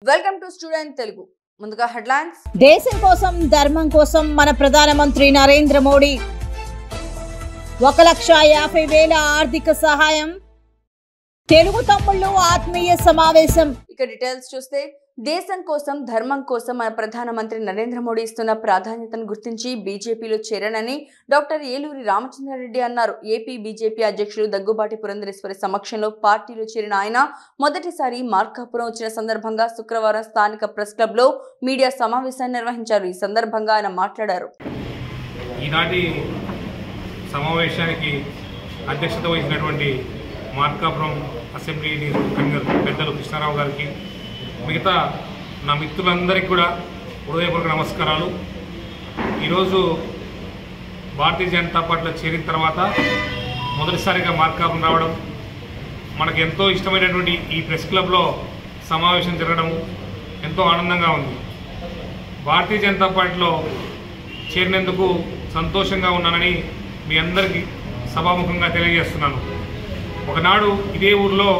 Welcome to student Telugu. ముందుగా headlines. దేశం కోసం ధర్మం కోసం మన ప్రధానమంత్రి నరేంద్ర మోడీ 1,50,000 ఆర్థిక సహాయం. తెలుగు తమ్ముళ్ళు ఆత్మీయ సమావేశం. ఇక డీటెయిల్స్ చూస్తే, దేశం కోసం ధర్మం కోసం మన ప్రధానమంత్రి నరేంద్ర మోడీ ఇస్తున్న ప్రాధాన్యతను గుర్తించి బీజేపీలో చేరనని డాక్టర్ ఏలూరి రామచంద్రారెడ్డి అన్నారు. ఏపీ బీజేపీ అధ్యక్షులు దగ్గుబాటి పురంధరేశ్వరి సమక్షంలో పార్టీలో చేరిన ఆయన మొదటిసారి మార్కాపురం వచ్చిన సందర్భంగా శుక్రవారం స్థానిక ప్రెస్ క్లబ్ లో మీడియా సమావేశాన్ని నిర్వహించారు. ఈ సందర్భంగా ఆయన మాట్లాడారు. ఈనాటి సమావేశానికి అధ్యక్షత వహించినటువంటి మార్కాపురం అసెంబ్లీ కన్వీనర్ పెద్దలు కృష్ణారావు గారికి, మిగతా నా మిత్రులందరికీ కూడా హృదయపూర్వక నమస్కారాలు. ఈరోజు భారతీయ జనతా పార్టీలో చేరిన తర్వాత మొదటిసారిగా మార్కాపురం రావడం, మనకు ఎంతో ఇష్టమైనటువంటి ఈ ప్రెస్ క్లబ్లో సమావేశం జరగడం ఎంతో ఆనందంగా ఉంది. భారతీయ జనతా పార్టీలో చేరినందుకు సంతోషంగా ఉన్నానని మీ అందరికీ సభాముఖంగా తెలియజేస్తున్నాను. ఒకనాడు ఇదే ఊరిలో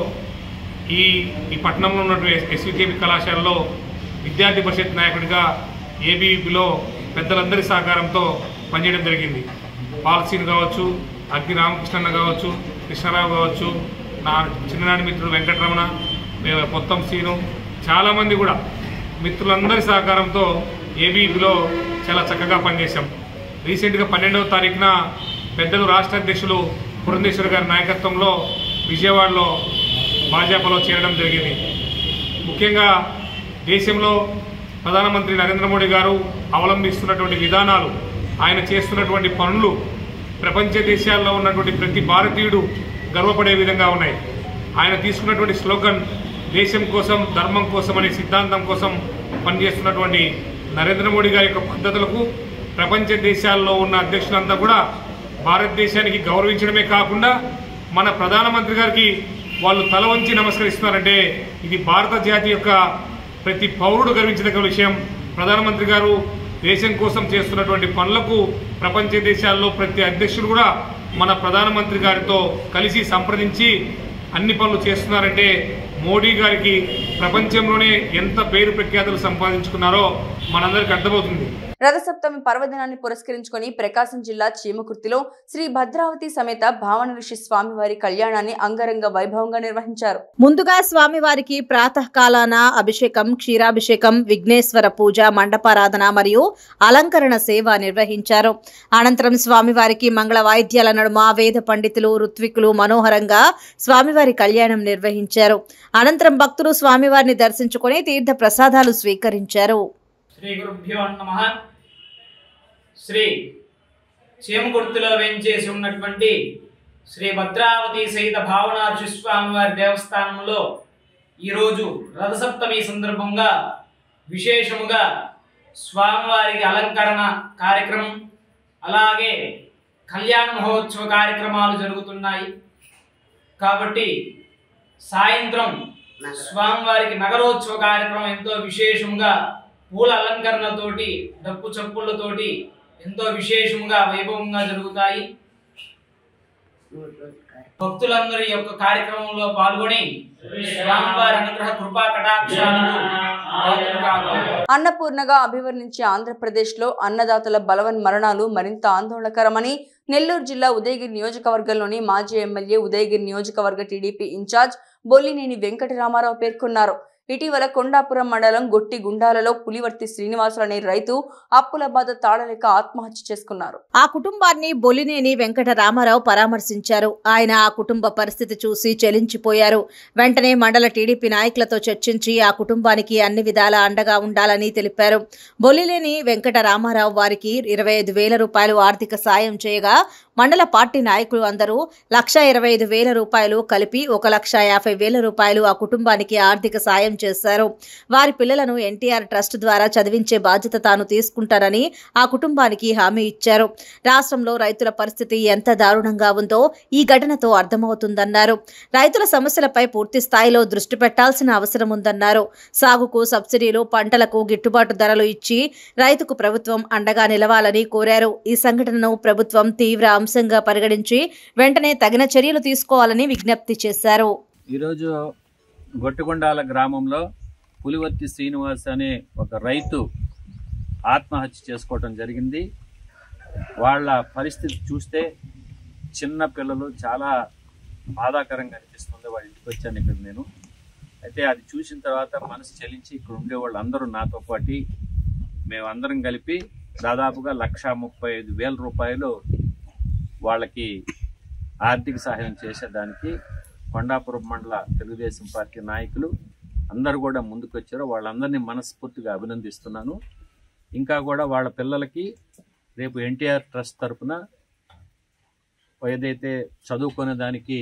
ఈ పట్టణంలో ఉన్నటువంటి ఎస్వికేపీ కళాశాలలో విద్యార్థి పరిషత్ నాయకుడిగా ఏబీవీపీలో పెద్దలందరి సహకారంతో పనిచేయడం జరిగింది. పాలసీని కావచ్చు, అగ్గి రామకృష్ణన్న కావచ్చు, కృష్ణారావు కావచ్చు, నా చిన్ననాటి మిత్రుడు వెంకటరమణ, మొత్తం సీను, చాలామంది కూడా మిత్రులందరి సహకారంతో ఏబీవీపీలో చాలా చక్కగా పనిచేశాం. రీసెంట్గా 12వ తారీఖున పెద్దలు రాష్ట్ర అధ్యక్షులు పురంధేశ్వరి గారి నాయకత్వంలో విజయవాడలో భాజపాలో చేరడం జరిగింది. ముఖ్యంగా దేశంలో ప్రధానమంత్రి నరేంద్ర మోడీ గారు అవలంబిస్తున్నటువంటి విధానాలు, ఆయన చేస్తున్నటువంటి పనులు ప్రపంచ దేశాల్లో ఉన్నటువంటి ప్రతి భారతీయుడు గర్వపడే విధంగా ఉన్నాయి. ఆయన తీసుకున్నటువంటి స్లోగన్ దేశం కోసం ధర్మం కోసం అనే సిద్ధాంతం కోసం పనిచేస్తున్నటువంటి నరేంద్ర మోడీ గారి యొక్క పద్ధతులకు ప్రపంచ దేశాల్లో ఉన్న అధ్యక్షులంతా కూడా భారతదేశానికి గౌరవించడమే కాకుండా మన ప్రధానమంత్రి గారికి వాళ్ళు తల వంచి నమస్కరిస్తున్నారంటే ఇది భారత జాతి యొక్క ప్రతి పౌరుడు గర్వించదగ్గ విషయం. ప్రధానమంత్రి గారు దేశం కోసం చేస్తున్నటువంటి పనులకు ప్రపంచ దేశాల్లో ప్రతి అధ్యక్షుడు కూడా మన ప్రధానమంత్రి గారితో కలిసి సంప్రదించి అన్ని పనులు చేస్తున్నారంటే మోడీ గారికి ప్రపంచంలోనే ఎంత పేరు ప్రఖ్యాతులు సంపాదించుకున్నారో మనందరికీ అర్థమవుతుంది. రథసప్తమి పర్వదినాన్ని పురస్కరించుకొని ప్రకాశం జిల్లా చీమకుర్తిలో శ్రీ భద్రావతి సమేత భావన ఋషి స్వామివారి కళ్యాణాన్ని అంగరంగ వైభవంగా నిర్వహించారు. ముందుగా స్వామివారికి ప్రాతకాలాన అభిషేకం, క్షీరాభిషేకం, విఘ్నేశ్వర పూజ, మండపారాధన మరియు అలంకరణ సేవ నిర్వహించారు. అనంతరం స్వామివారికి మంగళ వాయిద్యాల నడుమ వేద పండితులు, ఋత్వికులు మనోహరంగా స్వామివారి కళ్యాణం నిర్వహించారు. అనంతరం భక్తులు స్వామివారిని దర్శించుకొని తీర్థ ప్రసాదాలు స్వీకరించారు. శ్రీ గురుభ్యో నమః. శ్రీ చీమకుర్తిలో వేంచేసి ఉన్నటువంటి శ్రీ భద్రావతి సహిత భావనార్షి స్వామివారి దేవస్థానంలో ఈరోజు రథసప్తమి సందర్భంగా విశేషముగా స్వామివారికి అలంకరణ కార్యక్రమం, అలాగే కళ్యాణ మహోత్సవ కార్యక్రమాలు జరుగుతున్నాయి. కాబట్టి సాయంత్రం స్వామివారికి నగరోత్సవ కార్యక్రమం ఎంతో విశేషంగా పూల అలంకరణతోటి, డప్పు చప్పుళ్లతోటి ఎంతో విశేషంగా వైభవంగా జరుగుతాయి. భక్తులందరి యొక్క కార్యక్రమంలో పాల్గొని స్వామివారి అనుగ్రహ కృపా కటాక్షాలకు పాత్రులు కావాలి. అన్నపూర్ణగా అభివర్ణించే ఆంధ్రప్రదేశ్ లో అన్నదాతల బలవన్ మరణాలు మరింత ఆందోళనకరమని నెల్లూరు జిల్లా ఉదయగిరి నియోజకవర్గంలోని మాజీ ఎమ్మెల్యే, ఉదయగిరి నియోజకవర్గ టీడీపీ ఇన్ఛార్జ్ బొల్లినేని వెంకటరామారావు పేర్కొన్నారు. ఇటీవల కొండాపురం మండలం గొట్టి గుండాలలో పులివర్తి శ్రీనివాసులు అనే రైతు అప్పుల బాధ తాళలేక ఆత్మహత్య చేసుకున్నారు. ఆ కుటుంబాన్ని బొల్లినేని వెంకటరామారావు పరామర్శించారు. ఆయన ఆ కుటుంబ పరిస్థితి చూసి చెలించిపోయారు. వెంటనే మండల టీడీపీ నాయకులతో చర్చించి ఆ కుటుంబానికి అన్ని విధాల అండగా ఉండాలని తెలిపారు. బొల్లినేని వెంకటరామారావు వారికి 25,000 రూపాయలు ఆర్థిక సాయం చేయగా మండల పార్టీ నాయకులు అందరూ 1,25,000 రూపాయలు కలిపి 1,50,000 రూపాయలు ఆ కుటుంబానికి ఆర్థిక సాయం చేశారు. వారి పిల్లలను ఎన్టీఆర్ ట్రస్ట్ ద్వారా చదివించే బాధ్యత తాను తీసుకుంటానని ఆ కుటుంబానికి హామీ ఇచ్చారు. రాష్ట్రంలో రైతుల పరిస్థితి ఎంత దారుణంగా ఉందో ఈ ఘటనతో అర్థమవుతుందన్నారు. రైతుల సమస్యలపై పూర్తి స్థాయిలో దృష్టి పెట్టాల్సిన అవసరం ఉందన్నారు. సాగుకు సబ్సిడీలు, పంటలకు గిట్టుబాటు ధరలు ఇచ్చి రైతుకు ప్రభుత్వం అండగా నిలవాలని కోరారు. ఈ సంఘటనను ప్రభుత్వం తీవ్ర అంశంగా పరిగణించి వెంటనే తగిన చర్యలు తీసుకోవాలని విజ్ఞప్తి చేశారు. ఈరోజు గొట్టిగొండాల గ్రామంలో పులివర్తి శ్రీనివాస్ అనే ఒక రైతు ఆత్మహత్య చేసుకోవటం జరిగింది. వాళ్ళ పరిస్థితి చూస్తే చిన్న పిల్లలు చాలా బాధాకరంగా అనిపిస్తుంది. వాళ్ళ ఇంటికి వచ్చాను ఇక్కడ నేను. అయితే అది చూసిన తర్వాత మనసు చలించి ఇక్కడ ఉండే వాళ్ళు అందరూ నాతో పాటు మేమందరం కలిపి దాదాపుగా 1,35,000 రూపాయలు వాళ్ళకి ఆర్థిక సహాయం చేసేదానికి కొండాపురం మండల తెలుగుదేశం పార్టీ నాయకులు అందరూ కూడా ముందుకు వచ్చారు. వాళ్ళందరినీ మనస్ఫూర్తిగా అభినందిస్తున్నాను. ఇంకా కూడా వాళ్ళ పిల్లలకి రేపు ఎన్టీఆర్ ట్రస్ట్ తరఫున ఏదైతే చదువుకునే దానికి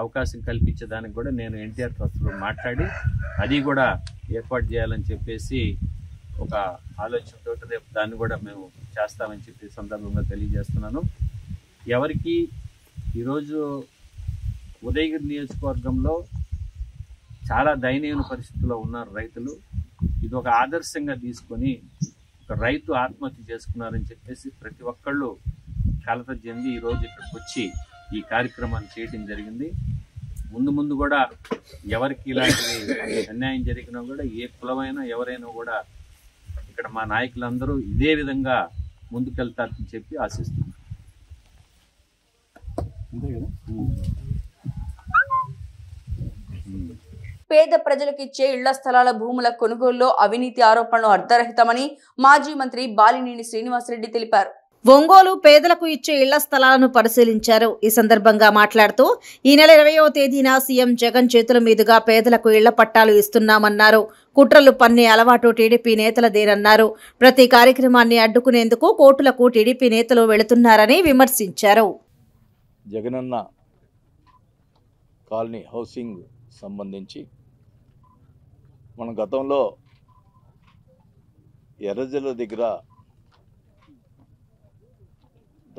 అవకాశం కల్పించేదానికి కూడా నేను ఎన్టీఆర్ ట్రస్ట్లో మాట్లాడి అది కూడా ఏర్పాటు చేయాలని చెప్పేసి ఒక ఆలోచనతో రేపు దాన్ని కూడా మేము చేస్తామని చెప్పి సందర్భంగా తెలియజేస్తున్నాను. ఎవరికి ఈరోజు ఉదయగిరి నియోజకవర్గంలో చాలా దయనీయ పరిస్థితుల్లో ఉన్నారు రైతులు. ఇది ఒక ఆదర్శంగా తీసుకొని ఒక రైతు ఆత్మహత్య చేసుకున్నారని చెప్పేసి ప్రతి ఒక్కళ్ళు కలత చెంది ఈరోజు ఇక్కడికి వచ్చి ఈ కార్యక్రమాన్ని చేయడం జరిగింది. ముందు కూడా ఎవరికి ఇలాంటి అన్యాయం జరిగినా కూడా ఏ కులమైనా ఎవరైనా కూడా ఇక్కడ మా నాయకులందరూ ఇదే విధంగా ముందుకెళ్తారని చెప్పి ఆశిస్తున్నాను. పేద ప్రజలకు ఇచ్చే ఇళ్ల స్థలాల భూముల కొనుగోలులో అవినీతి ఆరోపణలు అర్ధరహితమని మాజీ మంత్రి బాలినేని శ్రీనివాసరెడ్డి తెలిపారు. ఒంగోలు పేదలకు ఇచ్చే ఇళ్ల స్థలాలను పరిశీలించారు. ఈ సందర్భంగా మాట్లాడుతూ ఈ నెల 20వ తేదీన సీఎం జగన్ చేతుల మీదుగా పేదలకు ఇళ్ల పట్టాలు ఇస్తున్నామన్నారు. కుట్రలు పన్నే అలవాటు టీడీపీ నేతలదేనన్నారు. ప్రతి కార్యక్రమాన్ని అడ్డుకునేందుకు కోర్టులకు టీడీపీ నేతలు వెళుతున్నారని విమర్శించారు. జగనన్న కాలనీ హౌసింగ్ సంబంధించి మన గతంలో ఎర్రజల్ల దగ్గర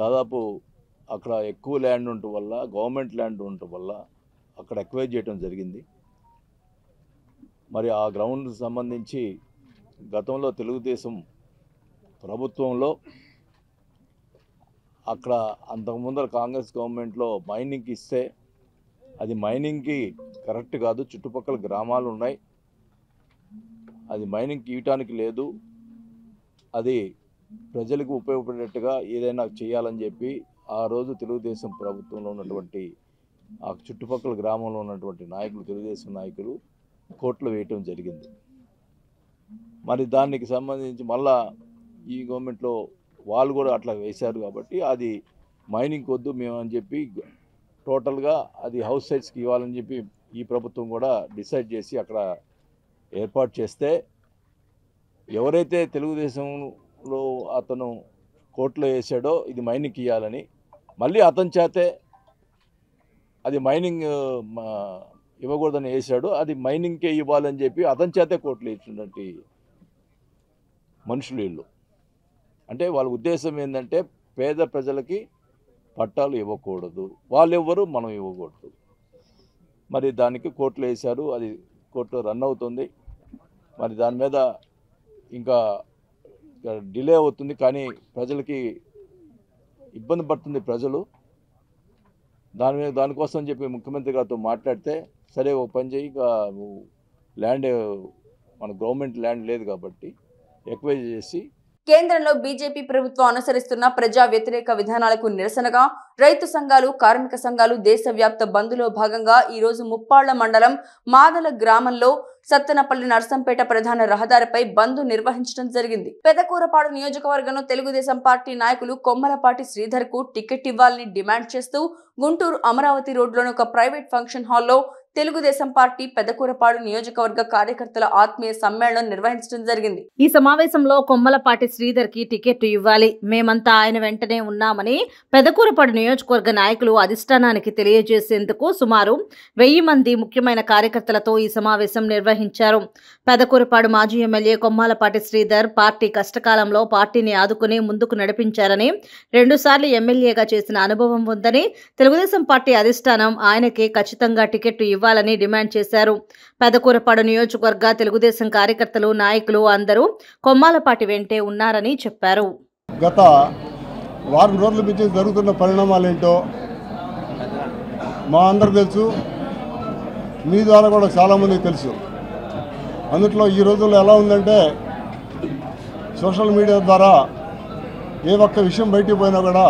దాదాపు అక్కడ ఎక్కువ ల్యాండ్ ఉండటం వల్ల గవర్నమెంట్ ల్యాండ్ ఉండటం వల్ల అక్కడ ఎక్వైర్ చేయడం జరిగింది. మరి ఆ గ్రౌండ్ సంబంధించి గతంలో తెలుగుదేశం ప్రభుత్వంలో అక్కడ అంతకుముందర కాంగ్రెస్ గవర్నమెంట్లో మైనింగ్కి ఇస్తే అది మైనింగ్కి కరెక్ట్ కాదు, చుట్టుపక్కల గ్రామాలు ఉన్నాయి, అది మైనింగ్కి ఇవ్వటానికి లేదు, అది ప్రజలకు ఉపయోగపడేట్టుగా ఏదైనా చేయాలని చెప్పి ఆ రోజు తెలుగుదేశం ప్రభుత్వంలో ఉన్నటువంటి ఆ చుట్టుపక్కల గ్రామంలో ఉన్నటువంటి నాయకులు, తెలుగుదేశం నాయకులు కోర్టులో వేయటం జరిగింది. మరి దానికి సంబంధించి మళ్ళా ఈ గవర్నమెంట్లో వాళ్ళు కూడా అట్లా వేశారు కాబట్టి అది మైనింగ్ వద్దు మేము అని చెప్పి టోటల్గా అది హౌస్ సైట్స్కి ఇవ్వాలని చెప్పి ఈ ప్రభుత్వం కూడా డిసైడ్ చేసి అక్కడ ఏర్పాటు చేస్తే ఎవరైతే తెలుగుదేశంలో అతను కోర్టులో వేసాడో ఇది మైనింగ్కి ఇవ్వాలని మళ్ళీ అతని చేతే అది మైనింగ్ ఇవ్వకూడదని వేసాడు, అది మైనింగ్కే ఇవ్వాలని చెప్పి అతని చేతే కోర్టులో ఇచ్చినటువంటి మనుషులు వీళ్ళు. అంటే వాళ్ళ ఉద్దేశం ఏంటంటే పేద ప్రజలకి పట్టాలు ఇవ్వకూడదు, వాళ్ళు ఎవ్వరు మనం ఇవ్వకూడదు. మరి దానికి కోర్టులో వేశారు, అది కోర్టులో రన్ అవుతుంది. మరి దాని మీద ఇంకా డిలే అవుతుంది, కానీ ప్రజలకి ఇబ్బంది పడుతుంది ప్రజలు. దానికోసం చెప్పి ముఖ్యమంత్రి గారితో మాట్లాడితే సరే ఒక పని చేయి, ఇక ల్యాండ్ మన గవర్నమెంట్ ల్యాండ్ లేదు కాబట్టి ఎక్వైర్ చేసి. కేంద్రంలో బీజేపీ ప్రభుత్వం అనుసరిస్తున్న ప్రజా వ్యతిరేక విధానాలకు నిరసనగా రైతు సంఘాలు, కార్మిక సంఘాలు దేశవ్యాప్త బంద్లో భాగంగా ఈ రోజు ముప్పాళ్ల మండలం మాదల గ్రామంలో సత్తెనపల్లి నర్సంపేట ప్రధాన రహదారిపై బంద్ నిర్వహించడం జరిగింది. పెదకూరపాడు నియోజకవర్గంలో తెలుగుదేశం పార్టీ నాయకులు కొమ్మలపాటి శ్రీధర్ కు టికెట్ ఇవ్వాలని డిమాండ్ చేస్తూ గుంటూరు అమరావతి రోడ్లోని ఒక ప్రైవేట్ ఫంక్షన్ హాల్లో తెలుగుదేశం పార్టీ పెదకూరపాడు నియోజకవర్గ కార్యకర్తల ఆత్మీయ సమ్మేళనం నిర్వహించడం జరిగింది. ఈ సమావేశంలో కొమ్మలపాటి శ్రీధర్ కి టికెట్ ఇవ్వాలి, మేమంతా ఆయన వెంటనే ఉన్నామని పెదకూరపాడు నియోజకవర్గ నాయకులు అధిష్టానానికి తెలియజేసేందుకు సుమారు 1000 మంది ముఖ్యమైన కార్యకర్తలతో ఈ సమావేశం నిర్వహించారు. పెదకూరపాడు మాజీ ఎమ్మెల్యే కొమ్మలపాటి శ్రీధర్ పార్టీ కష్టకాలంలో పార్టీని ఆదుకుని ముందుకు నడిపించారని, 2 సార్లు ఎమ్మెల్యేగా చేసిన అనుభవం ఉందని, తెలుగుదేశం పార్టీ అధిష్టానం ఆయనకే ఖచ్చితంగా టికెట్ ఇవ్వాలని డిమాండ్ చేశారు. పెదకూరపాడు నియోజకవర్గ తెలుగుదేశం కార్యకర్తలు, నాయకులు అందరూ కొమ్మాలపాటి వెంటే ఉన్నారని చెప్పారు. గత వారం రోజుల నుంచి జరుగుతున్న పరిణామాలు ఏంటో మా అందరూ తెలుసు, మీ ద్వారా కూడా చాలామందికి తెలుసు. అందుట్లో ఈ రోజుల్లో ఎలా ఉందంటే సోషల్ మీడియా ద్వారా ఏ ఒక్క విషయం బయటికి పోయినా కూడా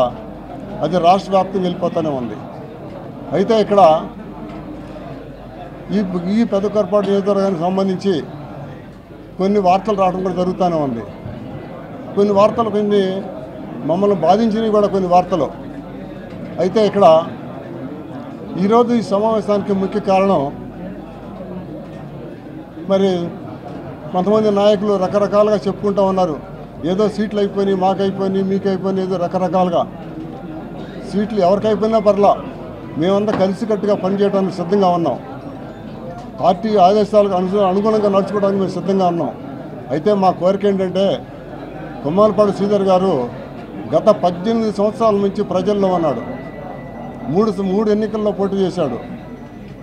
అది రాష్ట్ర వ్యాప్తంగా వెళ్ళిపోతూనే ఉంది. అయితే ఇక్కడ ఈ పెదకూరపాడు నియోజకవర్గానికి సంబంధించి కొన్ని వార్తలు రావడం కూడా జరుగుతూనే ఉంది. కొన్ని వార్తలు కొన్ని మమ్మల్ని బాధించినవి కూడా కొన్ని వార్తలు. అయితే ఇక్కడ ఈరోజు ఈ సమావేశానికి ముఖ్య కారణం మరి కొంతమంది నాయకులు రకరకాలుగా చెప్పుకుంటూ ఉన్నారు. ఏదో సీట్లు అయిపోయినాయి, మాకైపోయినాయి, మీకైపోయినాయి, ఏదో రకరకాలుగా. సీట్లు ఎవరికైపోయినా పర్లా, మేమంతా కలిసికట్టుగా పనిచేయడానికి సిద్ధంగా ఉన్నాం. పార్టీ ఆదేశాలకు అనుగుణంగా నడుచుకోవడానికి మేము సిద్ధంగా ఉన్నాం. అయితే మా కోరిక ఏంటంటే కొమ్మాలపాడు శ్రీధర్ గారు గత 18 సంవత్సరాల నుంచి ప్రజల్లో ఉన్నాడు. మూడు ఎన్నికల్లో పోటీ చేశాడు.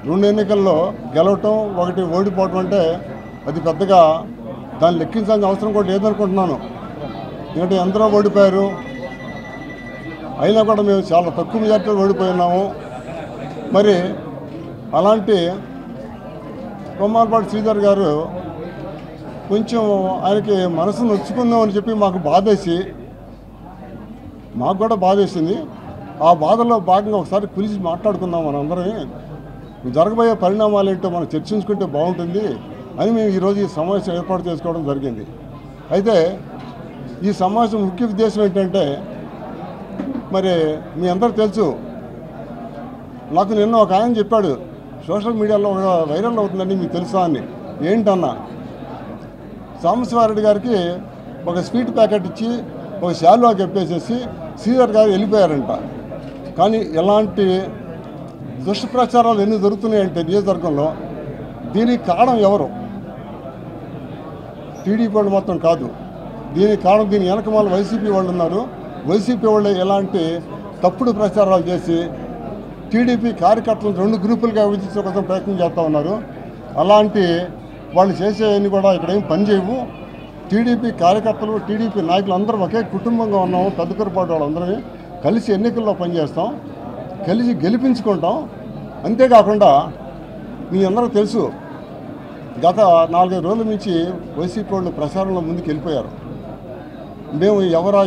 2 ఎన్నికల్లో గెలవటం, 1 ఓడిపోవటం అంటే అది పెద్దగా దాన్ని లెక్కించాల్సిన అవసరం కూడా లేదనుకుంటున్నాను. ఎందుకంటే ఎందరో ఓడిపోయారు, అయినా కూడా మేము చాలా తక్కువ మెజార్టీలో ఓడిపోయినాము. మరి అలాంటి కొమ్మాలపాడు శ్రీధర్ గారు కొంచెం ఆయనకి మనసు నొచ్చుకుందామని చెప్పి మాకు కూడా బాధేసింది. ఆ బాధలో భాగంగా ఒకసారి పిలిచి మాట్లాడుకుందాం, మనందరం జరగబోయే పరిణామాలు ఏంటో మనం చర్చించుకుంటే బాగుంటుంది అని మేము ఈరోజు ఈ సమావేశం ఏర్పాటు చేసుకోవడం జరిగింది. అయితే ఈ సమావేశం ముఖ్య ఉద్దేశం ఏంటంటే మరి మీ అందరూ తెలుసు, నాకు నిన్న ఒక ఆయన చెప్పాడు సోషల్ మీడియాలో వైరల్ అవుతుందని మీకు తెలుసా అని. ఏంటన్నా, సాంబశివారెడ్డి గారికి ఒక స్వీట్ ప్యాకెట్ ఇచ్చి ఒక శాలువా చెప్పేసేసి శ్రీధర్ గారు వెళ్ళిపోయారంట. కానీ ఎలాంటి దుష్ప్రచారాలు ఎన్ని జరుగుతున్నాయంటే నియోజకవర్గంలో దీనికి కారణం ఎవరు? టీడీపీ వాళ్ళు మాత్రం కాదు. దీనికి కారణం దీని వెనక వాళ్ళు వైసీపీ వాళ్ళు ఉన్నారు. వైసీపీ వాళ్ళు ఎలాంటి తప్పుడు ప్రచారాలు చేసి టీడీపీ కార్యకర్తలను 2 గ్రూపులుగా విభజించే కోసం ప్రయత్నం చేస్తూ ఉన్నారు. అలాంటి వాళ్ళు చేసేవన్నీ కూడా ఇక్కడ ఏం పనిచేయవు. టీడీపీ కార్యకర్తలు, టీడీపీ నాయకులు అందరూ ఒకే కుటుంబంగా ఉన్నాము. పెద్దకూరపాటు వాళ్ళందరినీ కలిసి ఎన్నికల్లో పనిచేస్తాం, కలిసి గెలిపించుకుంటాం. అంతేకాకుండా మీ అందరూ తెలుసు, గత 4-5 రోజుల నుంచి వైసీపీ వాళ్ళు ప్రచారంలో ముందుకు వెళ్ళిపోయారు. మేము ఎవరా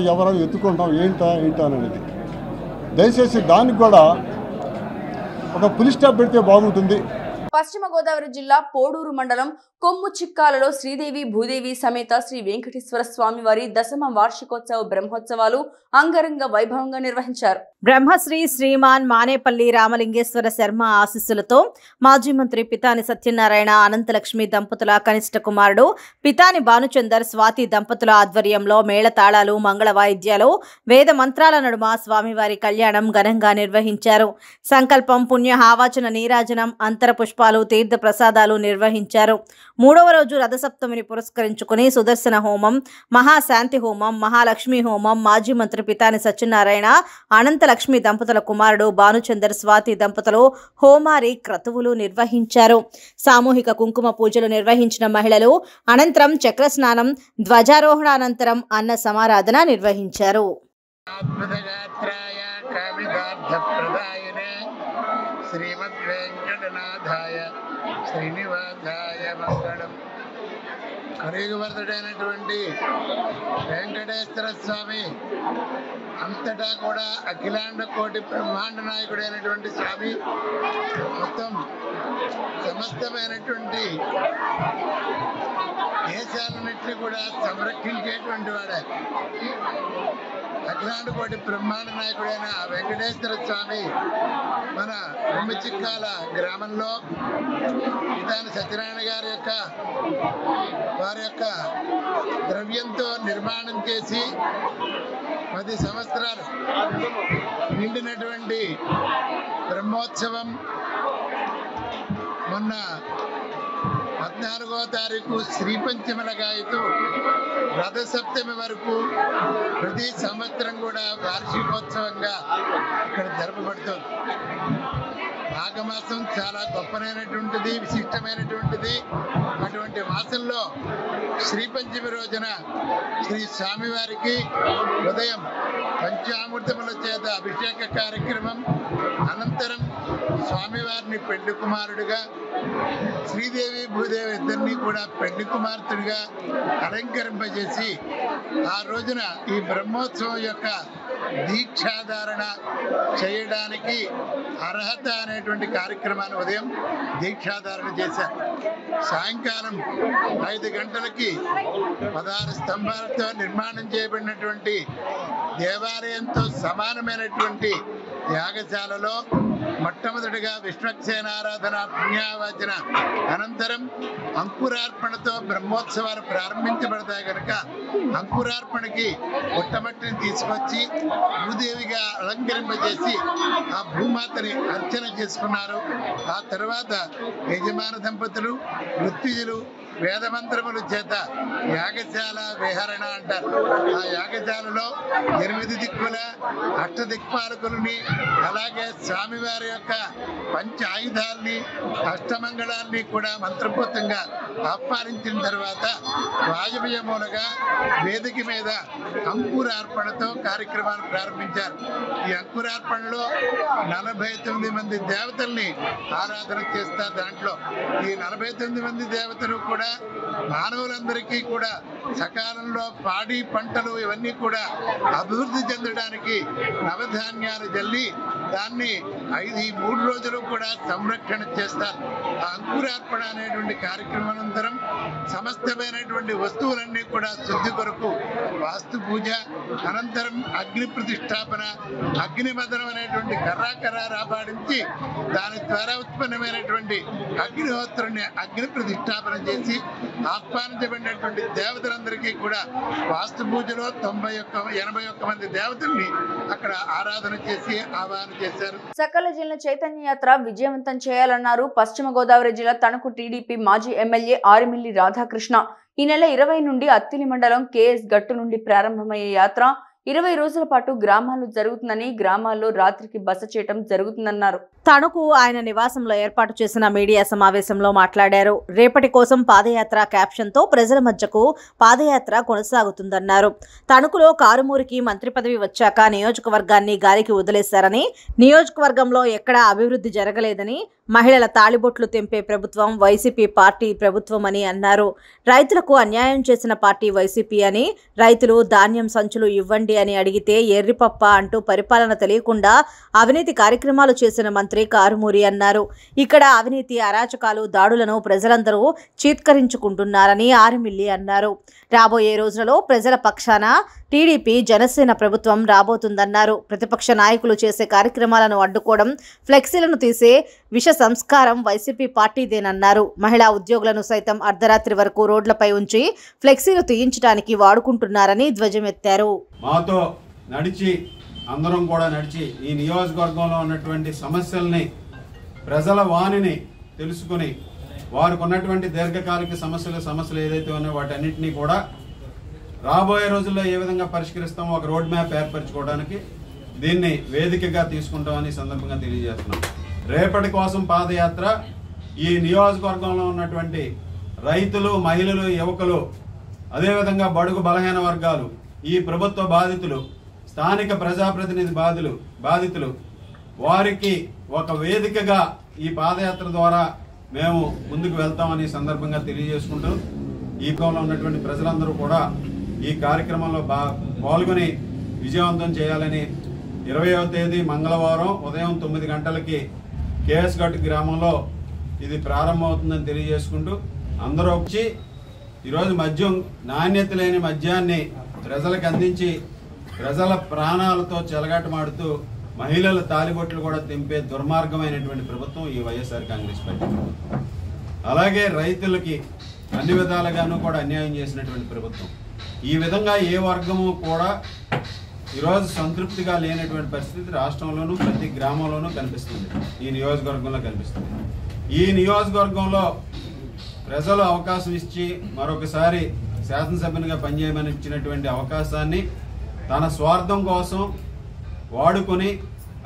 ఎత్తుకుంటాం ఏంటా అనేది. దయచేసి దానికి కూడా ఒక పులి స్టాప్ పెడితే బాగుంటుంది. పశ్చిమ గోదావరి జిల్లా పోడూరు మండలం కొమ్ము చిక్కాలలో శ్రీదేవి భూదేవి సమేత శ్రీ వెంకటేశ్వర స్వామి వారి 10వ వార్షికోత్సవ బ్రహ్మోత్సవాలు అంగరంగ వైభవంగా నిర్వహించారు. బ్రహ్మశ్రీ శ్రీమాన్ మానేపల్లి రామలింగేశ్వర శర్మ ఆశీస్సులతో మాజీ మంత్రి పితాని సత్యనారాయణ అనంతలక్ష్మి దంపతుల కనిష్ట కుమారుడు పితాని భానుచందర్ స్వాతి దంపతుల ఆధ్వర్యంలో మేళతాళాలు, మంగళ వాయిద్యాలు, వేద మంత్రాల నడుమ స్వామివారి కళ్యాణం ఘనంగా నిర్వహించారు. సంకల్పం, పుణ్య ఆవాచన, నీరాజనం, అంతర పుష్పాలు, తీర్థ ప్రసాదాలు నిర్వహించారు. 3వ రోజు రథసప్తమిని పురస్కరించుకుని సుదర్శన హోమం, మహాశాంతి హోమం, మహాలక్ష్మి హోమం మాజీ మంత్రి పితాని సత్యనారాయణ అనంతలక్ష్మి దంపతుల కుమారుడు భానుచందర్ స్వాతి దంపతులు హోమారి క్రతువులు నిర్వహించారు. సామూహిక కుంకుమ పూజలు నిర్వహించిన మహిళలు అనంతరం చక్రస్నానం, ధ్వజారోహణ అనంతరం అన్న సమారాధన నిర్వహించారు. శ్రీమద్ వెంకటనాథాయ శ్రీనివాసాయ మంగళం. కలియుగవర్ధుడైనటువంటి వెంకటేశ్వర స్వామి అంతటా కూడా అఖిలాండ కోటి బ్రహ్మాండ నాయకుడైనటువంటి స్వామి మొత్తం సమస్తమైనటువంటి దేశాలన్నింటినీ కూడా సంరక్షించేటువంటి వాడే. అఖిలాండ కోటి బ్రహ్మాండ నాయకుడైన వెంకటేశ్వర స్వామి మన కొమ్మిచిక్కాల గ్రామంలో పితాని సత్యనారాయణ గారి వారి యొక్క ద్రవ్యంతో నిర్మాణం చేసి 10 సంవత్సరాలు నిండినటువంటి బ్రహ్మోత్సవం మొన్న 14వ తారీఖు శ్రీపంచమిల గాయతు రథసప్తమి వరకు ప్రతి సంవత్సరం కూడా వార్షికోత్సవంగా ఇక్కడ జరపబడుతుంది. మాఘమాసం చాలా గొప్పనైనటువంటిది, విశిష్టమైనటువంటిది. అటువంటి మాసంలో శ్రీపంచమి రోజున శ్రీ స్వామివారికి ఉదయం పంచామృతముల చేత అభిషేక కార్యక్రమం, అనంతరం స్వామివారిని పెళ్లి కుమారుడిగా, శ్రీదేవి భూదేవి ఇద్దరిని కూడా పెళ్లి కుమార్తెడిగా అలంకరింపజేసి ఆ రోజున ఈ బ్రహ్మోత్సవం యొక్క దీక్షాధారణ చేయడానికి అర్హత అనేటువంటి కార్యక్రమాన్ని ఉదయం దీక్షాధారణ చేశారు. సాయంకాలం 5 గంటలకి 16 స్తంభాలతో నిర్మాణం చేయబడినటువంటి దేవాలయంతో సమానమైనటువంటి యాగశాలలో మొట్టమొదటిగా విశ్వక్సేన ఆరాధన పుణ్యావచన అనంతరం అంకురార్పణతో బ్రహ్మోత్సవాలు ప్రారంభించబడతాయి కనుక అంకురార్పణకి పుట్టమట్టిని తీసుకొచ్చి భూదేవిగా అలంకరింపజేసి ఆ భూమాతని అర్చన చేసుకున్నారు. ఆ తర్వాత యజమాన దంపతులు మృత్యుజులు వేదమంత్రముల చేత యాగశాల విహరణ అంటారు. ఆ యాగశాలలో 8 దిక్కుల అష్టదిక్పాలకులని, అలాగే స్వామివారి యొక్క పంచ ఆయుధాలని, అష్టమంగళాన్ని కూడా మంత్రపూతంగా ఆహ్వానించిన తర్వాత వాజపేయములుగా వేదిక మీద అంకురార్పణతో కార్యక్రమాలు ప్రారంభించారు. ఈ అంకురార్పణలో 49 మంది దేవతల్ని ఆరాధన చేస్తారు. దాంట్లో ఈ 49 మంది దేవతలు కూడా మానవులందరికీ కూడా సకాలంలో పాడి పంటలు ఇవన్నీ కూడా అభివృద్ధి చెందడానికి నవధాన్యాలు జల్లి దాన్ని 3 రోజులు కూడా సంరక్షణ చేస్తారు. ఆ అంకురార్పణ అనేటువంటి కార్యక్రమానంతరం సమస్తమైనటువంటి వస్తువులన్నీ కూడా శుద్ధి కొరకు వాస్తు పూజ, అనంతరం అగ్ని ప్రతిష్టాపన, అగ్నిమదనం అనేటువంటి కర్రాకర్ర రాబాడించి దాని ద్వారా ఉత్పన్నమైనటువంటి అగ్నిహోత్రుని అగ్ని ప్రతిష్టాపన చేసి ఆహ్వానించబడినటువంటి దేవతలందరికీ కూడా వాస్తు పూజలో 81 మంది దేవతల్ని అక్కడ ఆరాధన చేసి ఆహ్వానం చేశారు. సకల జిల్లా చైతన్య యాత్ర విజయవంతం చేయాలన్నారు పశ్చిమ గోదావరి జిల్లా తణుకు టీడీపీ మాజీ ఎమ్మెల్యే ఆరిమిల్లి రాధాకృష్ణ. ఈ నెల 20 నుండి అత్తిలి మండలం కేఎస్ గట్టు నుండి ప్రారంభమయ్యే యాత్ర 20 రోజుల పాటు గ్రామాల్లో జరుగుతుందని, గ్రామాల్లో రాత్రికి బస చేయటం జరుగుతుందన్నారు. తణుకు ఆయన నివాసంలో ఏర్పాటు చేసిన మీడియా సమావేశంలో మాట్లాడారు. రేపటి కోసం పాదయాత్ర క్యాప్షన్తో ప్రజల మధ్యకు పాదయాత్ర కొనసాగుతుందన్నారు. తణుకులో కారుమూరికి మంత్రి పదవి వచ్చాక నియోజకవర్గాన్ని గాలికి వదిలేశారని, నియోజకవర్గంలో ఎక్కడా అభివృద్ధి జరగలేదని, మహిళల తాళిబొట్లు తెంపే ప్రభుత్వం వైసీపీ పార్టీ ప్రభుత్వం అని అన్నారు. రైతులకు అన్యాయం చేసిన పార్టీ వైసీపీ అని, రైతులు ధాన్యం సంచులు ఇవ్వండి అని అడిగితే ఎర్రిపప్ప అంటూ పరిపాలన తెలియకుండా అవినీతి కార్యక్రమాలు చేసిన మంత్రి కారుమూరి అన్నారు. ఇక్కడ అవినీతి, అరాచకాలు, దాడులను ప్రజలందరూ చీత్కరించుకుంటున్నారని ఆరిమిల్లి అన్నారు. రాబోయే రోజులలో ప్రజల పక్షాన టీడీపీ జనసేన ప్రభుత్వం రాబోతుందన్నారు. ప్రతిపక్ష నాయకులు చేసే కార్యక్రమాలను అడ్డుకోవడం, ఫ్లెక్సీలను తీసే విష సంస్కారం వైసీపీ పార్టీదేనన్నారు. మహిళా ఉద్యోగులను సైతం అర్ధరాత్రి వరకు రోడ్లపై ఉంచి ఫ్లెక్సీలు తీయించడానికి వాడుకుంటున్నారని ధ్వజమెత్తారు. మాతో నడిచి అందరం కూడా నడిచి ఈ నియోజకవర్గంలో ఉన్నటువంటి సమస్యల్ని, ప్రజల వాణిని తెలుసుకుని వారికి ఉన్నటువంటి దీర్ఘకాలిక సమస్యలు ఏదైతే ఉన్నాయో వాటన్నిటినీ కూడా రాబోయే రోజుల్లో ఏ విధంగా పరిష్కరిస్తామో ఒక రోడ్ మ్యాప్ ఏర్పరచుకోవడానికి దీన్ని వేదికగా తీసుకుంటామని సందర్భంగా తెలియజేస్తున్నాం. రేపటి కోసం పాదయాత్ర ఈ నియోజకవర్గంలో ఉన్నటువంటి రైతులు, మహిళలు, యువకులు, అదేవిధంగా బడుగు బలహీన వర్గాలు, ఈ ప్రభుత్వ బాధితులు, స్థానిక ప్రజాప్రతినిధి బాధితులు వారికి ఒక వేదికగా ఈ పాదయాత్ర ద్వారా మేము ముందుకు వెళ్తామని సందర్భంగా తెలియజేసుకుంటూ ఈ భాగంలో ఉన్నటువంటి ప్రజలందరూ కూడా ఈ కార్యక్రమంలో పాల్గొని విజయవంతం చేయాలని 20వ తేదీ మంగళవారం ఉదయం 9 గంటలకి కేఎస్ గట్టు గ్రామంలో ఇది ప్రారంభమవుతుందని తెలియజేసుకుంటూ అందరూ వచ్చి ఈరోజు మద్యం, నాణ్యత లేని మద్యాన్ని ప్రజలకు అందించి ప్రజల ప్రాణాలతో చెలగాటమాడుతూ మహిళల తాలిబొట్లు కూడా తెంపే దుర్మార్గమైనటువంటి ప్రభుత్వం ఈ వైఎస్ఆర్ కాంగ్రెస్ పార్టీ. అలాగే రైతులకి అన్ని విధాలుగాను కూడా అన్యాయం చేసినటువంటి ప్రభుత్వం. ఈ విధంగా ఏ వర్గము కూడా ఈరోజు సంతృప్తిగా లేనటువంటి పరిస్థితి రాష్ట్రంలోనూ ప్రతి గ్రామంలోనూ కనిపిస్తుంది, ఈ నియోజకవర్గంలో కనిపిస్తుంది. ఈ నియోజకవర్గంలో ప్రజలు అవకాశం ఇచ్చి మరొకసారి శాసనసభ్యునిగా పనిచేయమని ఇచ్చినటువంటి అవకాశాన్ని తన స్వార్థం కోసం వాడుకొని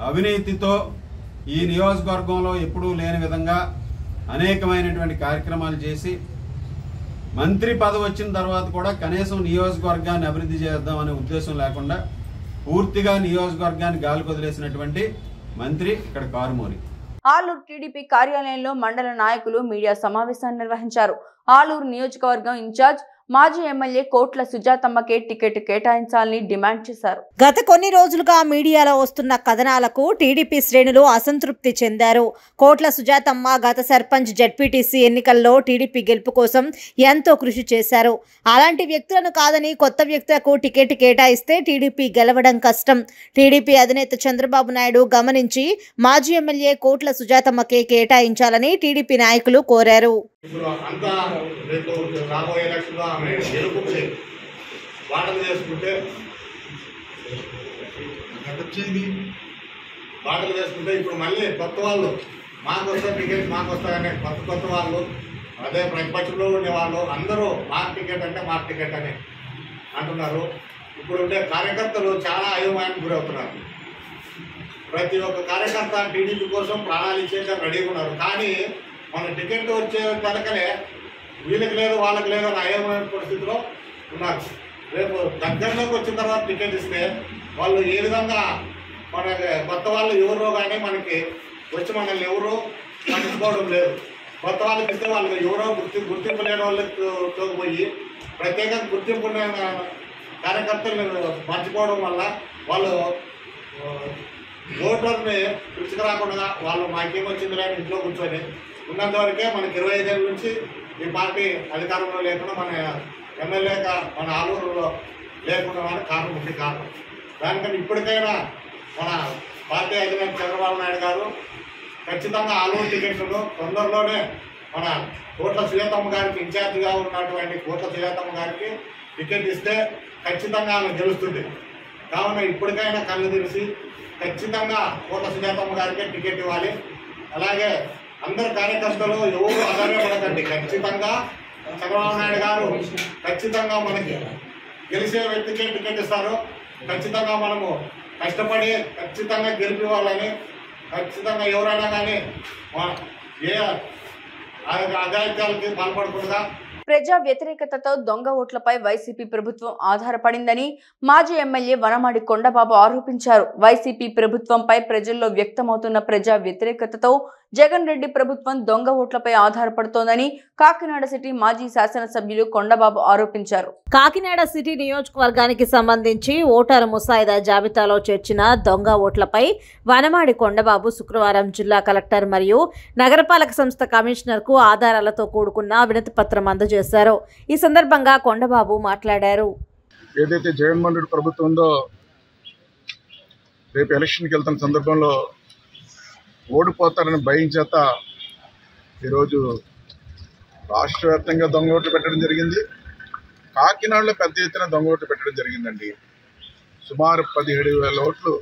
అవినీతితో ఈ నియోజకవర్గంలో ఎప్పుడూ లేని విధంగా అనేకమైనటువంటి కార్యక్రమాలు చేసి మంత్రి పదవి వచ్చిన తర్వాత కూడా కనీసం నియోజకవర్గాన్ని అభివృద్ధి చేద్దామనే ఉద్దేశం లేకుండా పూర్తిగా నియోజకవర్గాన్ని గాలి వదిలేసినటువంటి మంత్రి ఇక్కడ కారుమూరి. ఆలూరు టీడీపీ కార్యాలయంలో మండల నాయకులు మీడియా సమావేశాన్ని నిర్వహించారు. ఆలూరు నియోజకవర్గం ఇన్ఛార్జ్ మాజీ ఎమ్మెల్యే కోట్ల సుజాతమ్మకే టికెట్ కేటాయించాలని డిమాండ్ చేశారు. గత కొన్ని రోజులుగా మీడియాలో వస్తున్న కథనాలకు టీడీపీ శ్రేణులు అసంతృప్తి చెందారు. కోట్ల సుజాతమ్మ గత సర్పంచ్ జెడ్పీటీసీ ఎన్నికల్లో టీడీపీ గెలుపు కోసం ఎంతో కృషి చేశారు. అలాంటి వ్యక్తులను కాదని కొత్త వ్యక్తులకు టికెట్ కేటాయిస్తే టీడీపీ గెలవడం కష్టం. టీడీపీ అధినేత చంద్రబాబు నాయుడు గమనించి మాజీ ఎమ్మెల్యే కోట్ల సుజాతమ్మకే కేటాయించాలని టీడీపీ నాయకులు కోరారు. ఇప్పుడు అంతా రేపు రాబోయే ఎలక్షన్లో ఆమె గెలుపుకుని బాటలు చేసుకుంటే వచ్చింది బాటలు చేసుకుంటే ఇప్పుడు మళ్ళీ కొత్త వాళ్ళు మాకు వస్తే టికెట్ మాకు వస్తాయనే కొత్త వాళ్ళు అదే ప్రతిపక్షంలో ఉండేవాళ్ళు అందరూ మాకు టికెట్ అంటే మాకు టికెట్ అని అంటున్నారు. ఇప్పుడు ఉండే కార్యకర్తలు చాలా అయోమయానికి గురవుతున్నారు. ప్రతి ఒక్క కార్యకర్త టీడీపీ కోసం ప్రాణాలు ఇచ్చేసి రెడీగా ఉన్నారు. కానీ మన టికెట్ వచ్చే తనకనే వీళ్ళకి లేదు వాళ్ళకి లేదు అని అయోమయ పరిస్థితిలో ఉన్నారు. రేపు దగ్గరలోకి వచ్చిన తర్వాత టికెట్ ఇస్తే వాళ్ళు ఏ విధంగా మన కొత్త వాళ్ళు ఎవరో కానీ మనకి వచ్చి మనల్ని ఎవరో పట్టించుకోవడం లేదు. కొత్త వాళ్ళకి ఇస్తే వాళ్ళకి ఎవరో గుర్తింపు లేని వాళ్ళకి పోయి ప్రత్యేకంగా గుర్తింపు కార్యకర్తలు మర్చిపోవడం వల్ల వాళ్ళు ఓటర్ని పిలుచుకురాకుండా వాళ్ళు మాకేమొచ్చింది లేని ఇంట్లో కూర్చొని ఉన్నంత వరకే మనకి 25 ఏళ్ళ నుంచి ఈ పార్టీ అధికారంలో లేకుండా మన ఎమ్మెల్యేగా మన ఆలూరులో లేకుండా కారణం ముఖ్య కారణం. దానికని ఇప్పటికైనా మన పార్టీ అధినేత చంద్రబాబు నాయుడు గారు ఖచ్చితంగా ఆలూరు టికెట్లను తొందరలోనే మన కోట్ల సుజాతమ్మ గారికి ఇన్ఛార్జిగా ఉన్నటువంటి కోట్ల సుజాతమ్మ గారికి టికెట్ ఇస్తే ఖచ్చితంగా ఆమె గెలుస్తుంది. కావున ఇప్పటికైనా కళ్ళు తెరిచి ఖచ్చితంగా కోట్ల సుజాతమ్మ గారికి టికెట్ ఇవ్వాలి. అలాగే అందరు కార్యకర్తలు ఎవరు ఆధారపడకండి. ఖచ్చితంగా చంద్రబాబు నాయుడు గారు ఖచ్చితంగా మనకి గెలిచే వ్యక్తికే టికెట్ ఇస్తారు. ఖచ్చితంగా మనము కష్టపడి ఖచ్చితంగా గెలిపివ్వాలని ఖచ్చితంగా ఎవరైనా కానీ ఏ అఘాయిత్యాలకి పాల్పడకుండా ప్రజా వ్యతిరేకతతో దొంగ ఓట్లపై వైసీపీ ప్రభుత్వం ఆధారపడిందని మాజీ ఎమ్మెల్యే వనమాడి కొండబాబు ఆరోపించారు. వైసీపీ ప్రభుత్వంపై ప్రజల్లో వ్యక్తమవుతున్న ప్రజా వ్యతిరేకతతో జగన్ రెడ్డి ప్రభుత్వం దొంగ ఓట్లపై ఆధారపడుతోందని కాకినాడ సిటీ మాజీ శాసనసభ్యులు కొండబాబు ఆరోపించారు. కాకినాడ సిటీ నియోజకవర్గానికి సంబంధించి ఓటరు ముసాయిదా జాబితాలో చేర్చిన దొంగ ఓట్లపై వనమాడి కొండబాబు శుక్రవారం జిల్లా కలెక్టర్ మరియు నగరపాలక సంస్థ కమిషనర్కు ఆధారాలతో కూడుకున్న వినతి పత్రం అందజేశారు. ఈ సందర్భంగా కొండబాబు మాట్లాడారు. ఏదైతే జగన్మోహన్ రెడ్డి ప్రభుత్వం ఉందో రేపు ఎలక్షన్కి వెళ్తున్న సందర్భంలో ఓడిపోతారని భయం చేత ఈరోజు రాష్ట్ర వ్యాప్తంగా దొంగ ఓట్లు పెట్టడం జరిగింది. కాకినాడలో పెద్ద ఎత్తున దొంగ ఓట్లు పెట్టడం జరిగిందండి. సుమారు 17,000 ఓట్లు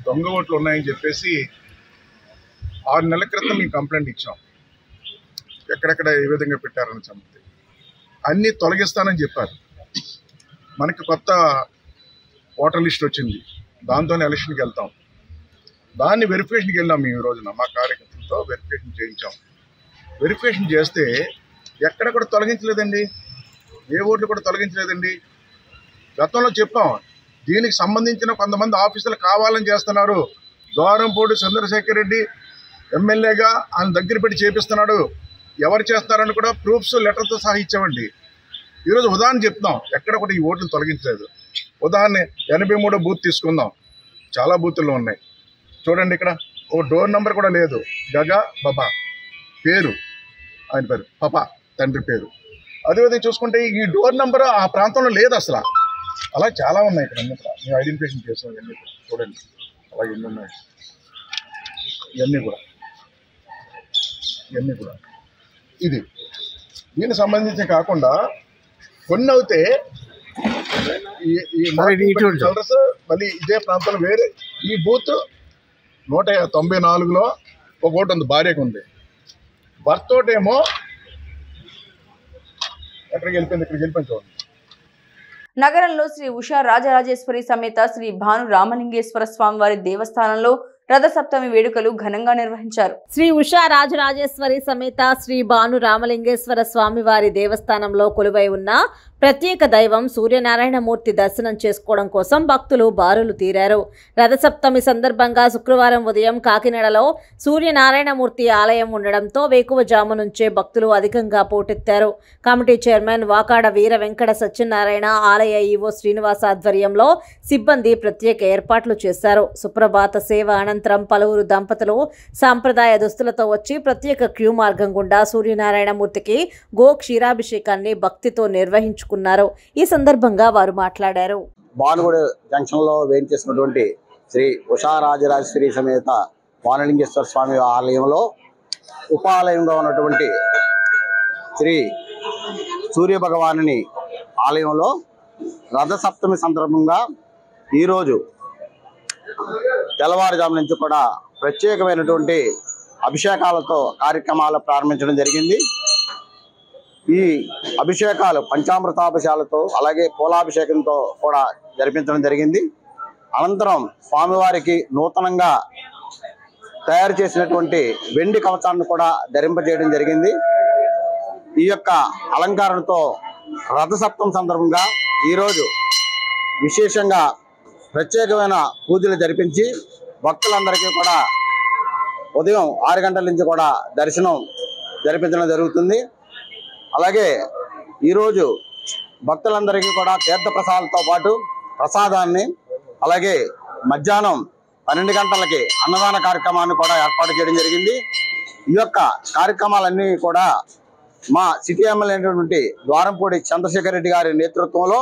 దొంగ ఓట్లు ఉన్నాయని చెప్పేసి 6 నెలల క్రితం మేము కంప్లైంట్ ఇచ్చాం. ఎక్కడెక్కడ ఏ విధంగా పెట్టారని సంగతి అన్నీ తొలగిస్తానని చెప్పారు. మనకి కొత్త ఓటర్ లిస్ట్ వచ్చింది. దాంతోనే ఎలక్షన్కి వెళ్తాం. దాన్ని వెరిఫికేషన్కి వెళ్ళాం. మేము ఈ రోజున మా కార్యకర్తలతో వెరిఫికేషన్ చేయించాం. వెరిఫికేషన్ చేస్తే ఎక్కడ కూడా తొలగించలేదండి. ఏ ఓట్లు కూడా తొలగించలేదండి. గతంలో చెప్పాం దీనికి సంబంధించిన కొంతమంది ఆఫీసులు కావాలని చేస్తున్నారు. ద్వారంపూడి చంద్రశేఖర్ రెడ్డి ఎమ్మెల్యేగా ఆయన దగ్గర పెట్టి చేపిస్తున్నాడు. ఎవరు చేస్తున్నారని కూడా ప్రూఫ్స్ లెటర్తో సహా ఇచ్చామండి. ఈరోజు ఉదాహరణ చెప్తాం. ఎక్కడ కూడా ఈ ఓట్లు తొలగించలేదు. ఉదాహరణ 83 బూత్ తీసుకుందాం. చాలా బూతుల్లో ఉన్నాయి చూడండి. ఇక్కడ ఓ డోర్ నెంబర్ కూడా లేదు. గగా బాబా పేరు, ఆయన పేరు పాపా తండ్రి పేరు. అదేవిధంగా చూసుకుంటే ఈ డోర్ నెంబర్ ఆ ప్రాంతంలో లేదు అసలు. అలా చాలా ఉన్నాయి ఇక్కడ అన్ని కూడా మేము ఐడెంటిఫికేషన్ చేసాం. ఇవన్నీ చూడండి అలా ఎన్ని ఉన్నాయి. ఇవన్నీ కూడా ఇది దీనికి సంబంధించి కాకుండా కొన్ని అవుతే మళ్ళీ ఇదే ప్రాంతంలో వేరే ఈ బూత్ 194లో ఒక ఓటు ఉంది. భార్యకు ఉంది. భర్త ఓటేమో ఎక్కడికి వెళ్ళిపోయింది. ఇక్కడికి వెళ్ళిపోయింది చూడండి. నగరంలో శ్రీ ఉషా రాజరాజేశ్వరి సమేత శ్రీ భాను రామలింగేశ్వర స్వామివారి దేవస్థానంలో రథసప్తమి వేడుకలు ఘనంగా నిర్వహించారు. శ్రీ ఉషా రాజరాజేశ్వరి సమేత శ్రీ భాను రామలింగేశ్వర స్వామివారి దేవస్థానంలో కొలువై ఉన్న ప్రత్యేక దైవం సూర్యనారాయణమూర్తి దర్శనం చేసుకోవడం కోసం భక్తులు బారులు తీరారు. రథసప్తమి సందర్భంగా శుక్రవారం ఉదయం కాకినాడలో సూర్యనారాయణమూర్తి ఆలయం ఉండడంతో వేకువజాము నుంచే భక్తులు అధికంగా పోటెత్తారు. కమిటీ చైర్మన్ వాకాడ వీర వెంకట సత్యనారాయణ, ఆలయ ఈవో శ్రీనివాస ఆధ్వర్యంలో సిబ్బంది ప్రత్యేక ఏర్పాట్లు చేశారు. సుప్రభాత సేవ అనంతరం పలువురు దంపతులు సాంప్రదాయ దుస్తులతో వచ్చి ప్రత్యేక క్యూ మార్గం గుండా సూర్యనారాయణమూర్తికి గో క్షీరాభిషేకాన్ని భక్తితో నిర్వహించుకున్నారు. ఈ సందర్భంగా వారు మాట్లాడారు. భానుగుడి జంక్షన్ లో వేయించేసినటువంటి శ్రీ ఉషారాజరాజేశ్వరి సమేత వానలింగేశ్వర స్వామి ఆలయంలో ఉపాలయంగా ఉన్నటువంటి శ్రీ సూర్య భగవానుని ఆలయంలో రథసప్తమి సందర్భంగా ఈరోజు తెల్లవారుజాము నుంచి కూడా ప్రత్యేకమైనటువంటి అభిషేకాలతో కార్యక్రమాలు ప్రారంభించడం జరిగింది. ఈ అభిషేకాలు పంచామృతాభిషేకాలతో అలాగే పూలాభిషేకంతో కూడా జరిపించడం జరిగింది. అనంతరం స్వామివారికి నూతనంగా తయారు చేసినటువంటి వెండి కవచాన్ని కూడా ధరింపజేయడం జరిగింది. ఈ యొక్క అలంకారంతో రథసప్తమి సందర్భంగా ఈరోజు విశేషంగా ప్రత్యేకమైన పూజలు జరిపించి భక్తులందరికీ కూడా ఉదయం 6 గంటల నుంచి కూడా దర్శనం జరిపించడం జరుగుతుంది. అలాగే ఈరోజు భక్తులందరికీ కూడా తీర్థప్రసాదాలతో పాటు ప్రసాదాన్ని అలాగే మధ్యాహ్నం 12 గంటలకి అన్నదాన కార్యక్రమాన్ని కూడా ఏర్పాటు చేయడం జరిగింది. ఈ యొక్క కార్యక్రమాలన్నీ కూడా మా సిటీ ఎమ్మెల్యే అయినటువంటి ద్వారంపూడి చంద్రశేఖర్ రెడ్డి గారి నేతృత్వంలో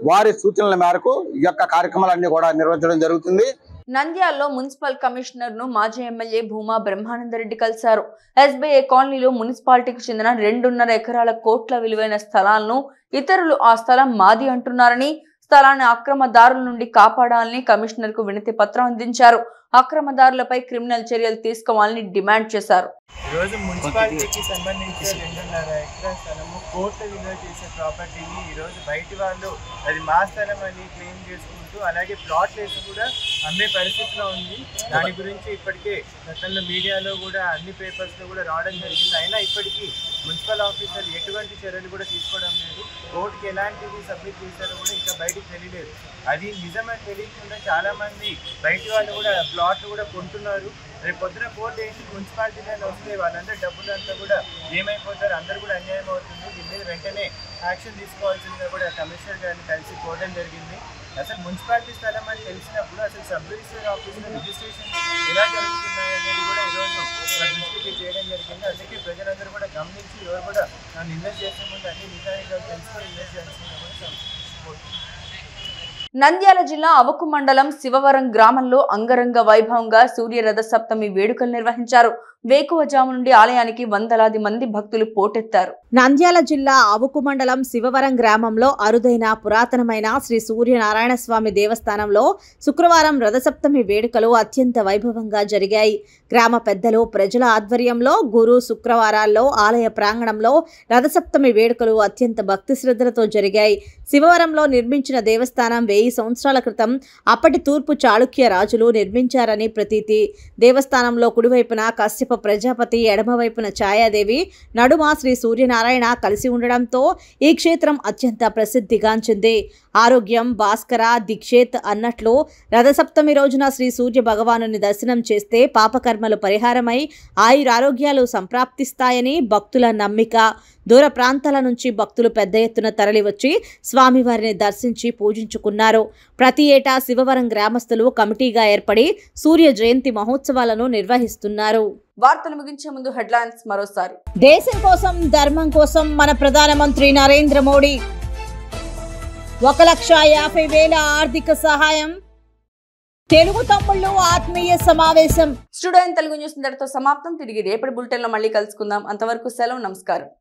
వారి సూచనల మేరకు ఈ యొక్క కార్యక్రమాలన్నీ కూడా నిర్వహించడం జరుగుతుంది. నంద్యాలలో మున్సిపల్ కమిషనర్ ను మాజీ ఎమ్మెల్యే భూమా బ్రహ్మానందరెడ్డి కలిశారు. ఎస్బీఐ కాలనీలో మున్సిపాలిటీకి చెందిన 2.5 ఎకరాల కోట్ల విలువైన స్థలాలను ఇతరులు ఆ స్థలం మాది అంటున్నారని, స్థలాన్ని అక్రమదారుల నుండి కాపాడాలని కమిషనర్ కు వినతి పత్రం అందించారు. అక్రమదారులపై క్రిమినల్ చర్యలు తీసుకోవాలని డిమాండ్ చేశారు. ఈరోజు మున్సిపాలిటీకి సంబంధించి 2.5 ఎకరాల స్థలము కోట్ల విలువ చేసే ప్రాపర్టీని ఈరోజు బయటి వాళ్ళు అది మా స్థలం అని క్లెయిమ్ చేసుకుంటూ అలాగే ప్లాట్ వేసి కూడా అమ్మే పరిస్థితిలో ఉంది. దాని గురించి ఇప్పటికే గతంలో మీడియాలో కూడా అన్ని పేపర్స్లో కూడా రావడం జరిగింది. అయినా ఇప్పటికీ మున్సిపల్ ఆఫీసర్ ఎటువంటి చర్యలు కూడా తీసుకోవడం లేదు. కోర్టుకి ఎలాంటివి సబ్మిట్ చేశారో కూడా ఇంకా బయటికి తెలియలేదు. అది నిజమని తెలియకుండా చాలామంది బయటి వాళ్ళు కూడా ప్లాట్లు కూడా కొంటున్నారు. రేపు పొద్దున కోర్టు వేసి మున్సిపాలిటీలో వస్తే వాళ్ళందరూ డబ్బులు అంతా కూడా ఏమైపోతారు, అందరూ కూడా అన్యాయం అవుతుంది. దీని మీద వెంటనే యాక్షన్ తీసుకోవాల్సిందిగా కూడా కమిషనర్ గారిని కలిసి కోరడం జరిగింది. అసలు మున్సిపాలిటీ స్థలం అని తెలిసినప్పుడు అసలు సబ్ రిజిస్టర్ ఆఫీస్లో రిజిస్ట్రేషన్ ఎలా జరుగుతున్నాయి అనేది కూడా ఈరోజు దృష్టికి చేయడం జరిగింది. అందుకే ప్రజలందరూ కూడా గమనించి ఎవరు కూడా నన్ను ఇన్వెస్ట్ చేసే ముందు అన్ని నిజాయితీగా తెలుసుకొని ఇన్వెస్ట్ చేయాల్సిందిగా కూడా నంద్యాల జిల్లా అవకు మండలం శివవరం గ్రామంలో అంగరంగ వైభవంగా సూర్య రథ సప్తమి వేడుకలు నిర్వహించారు. వేకువజాము నుండి ఆలయానికి వందలాది మంది భక్తులు పోటెత్తారు. నంద్యాల జిల్లా ఆవుకు మండలం శివవరం గ్రామంలో అరుదైన పురాతనమైన శ్రీ సూర్యనారాయణ స్వామి దేవస్థానంలో శుక్రవారం రథసప్తమి వేడుకలు అత్యంత వైభవంగా జరిగాయి. గ్రామ పెద్దలు, ప్రజల ఆధ్వర్యంలో గురు శుక్రవారాల్లో ఆలయ ప్రాంగణంలో రథసప్తమి వేడుకలు అత్యంత భక్తి శ్రద్ధలతో జరిగాయి. శివవరంలో నిర్మించిన దేవస్థానం 1000 సంవత్సరాల క్రితం అప్పటి తూర్పు చాళుక్య రాజులు నిర్మించారని ప్రతీతి. దేవస్థానంలో కుడివైపున కశ్యప ప్రజాపతి, ఎడమవైపున ఛాయాదేవి, నడుమ శ్రీ సూర్యనారాయణ కలిసి ఉండడంతో ఈ క్షేత్రం అత్యంత ప్రసిద్ధిగాంచింది. ఆరోగ్యం భాస్కర దీక్షేత్ అన్నట్లు రథసప్తమి రోజున శ్రీ సూర్య భగవానుని దర్శనం చేస్తే పాపకర్మలు పరిహారమై ఆయురారోగ్యాలు సంప్రాప్తిస్తాయని భక్తుల నమ్మిక. దూర ప్రాంతాల నుంచి భక్తులు పెద్ద ఎత్తున తరలివచ్చి స్వామివారిని దర్శించి పూజించుకున్నారు. ప్రతి ఏటా శివవరం గ్రామస్తులు కమిటీగా ఏర్పడి సూర్య జయంతి మహోత్సవాలను నిర్వహిస్తున్నారు. వార్తలు ముగించే ముందు హెడ్లైన్స్ మరోసారి. దేశం కోసం, ధర్మం కోసం మన ప్రధానమంత్రి నరేంద్ర మోడీ 1,50,000 ఆర్థిక సహాయం. తెలుగు తమ్ముళ్ళు ఆత్మీయ సమావేశం. స్టూడియో తెలుగు న్యూస్ ఇంతటితో సమాప్తం. తిరిగి రేపటి బులెటిన్లో మళ్ళీ కలుసుకుందాం. అంతవరకు సెలవు, నమస్కారం.